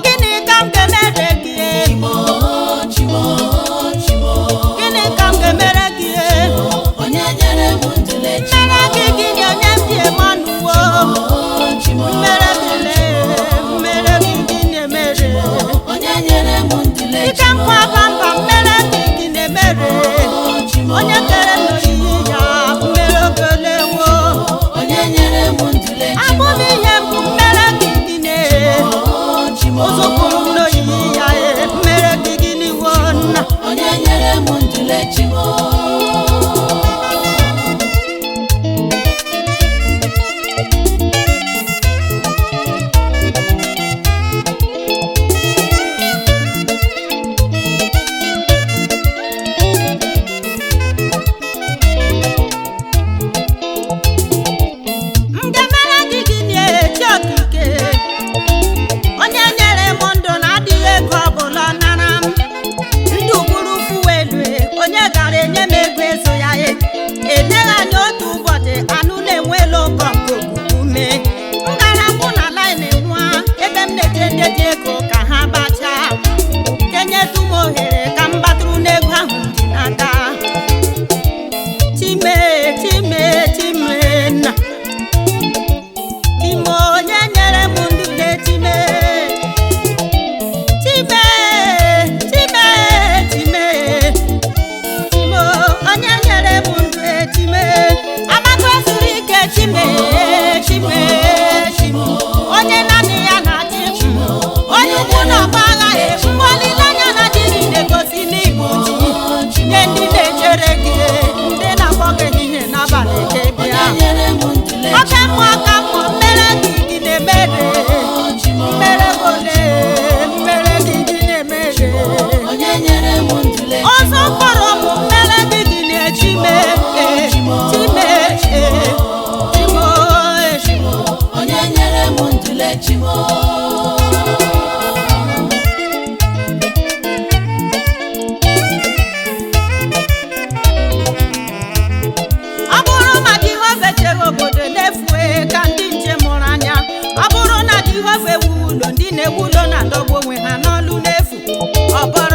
gịnị ka m ga-emere gị? Gịnị ka m ga-emere gị? onye nyere m ndụle Mere gị gịnị onye bi Emmanuel? Mere gị mere gị gịnị mere? onye nyere m ndụle Ike nkwa bamba mere gị gịnị mere? Onye kere n'oyiyi ya mere ogelewo. onye nyere m ndụle Abụghị ihe mbụ mere gị gịnị? Ụzụkwuru m n'oyiyi ya mere gị gịnị wo nna? onye nyere m ndụle chimo M ga-emere gị gịnị eti okike? Onye nyere m ndụ na-adịghị ego ọbụla nara m. Ndụ bụrụ fuwelu, onye gara enye m ego eso ya eneghị anya otu ụbọchị anụ na-enwela ụkọ nke ume. M gara mụ na laịn nwa ebe m na-eje ndị ji ego ka ha bachaa. Kenyetụ m ohere ka m batụrụ n'ego ahụ m ji n'aka. Time nna Time onye nyere m ndụ na-etime. Time onye nyere m ndụ etime. Amaka siri ike Time onye naanị ya na-achị m. Onye ukwu na ọgba agha mgbe olileanya na-adịghị na-egosi n'igbu ji nye ndị na-echere gị, ndị na-akpọ gị ehihie n'abalị ka ị bịa. nyere m ndụle Oke mmụọ ka mmụọ mere gị gị na-emere. Mere gị ole mere gị gị na-emere. onye nyere m ndụle Ọzọ kpọrọ m mere gị gị na-echime. onye nyere m ndụle chimo Ọ bụrụ na Jehova chere obodo n'efu ka ndị nche mụrụ anya. Ọ bụrụ na Jehova ewu ụlọ, ndị na-ewu ụlọ na-adọgbu onwe ha n'ọlụ n'efu. Ọ bụrụ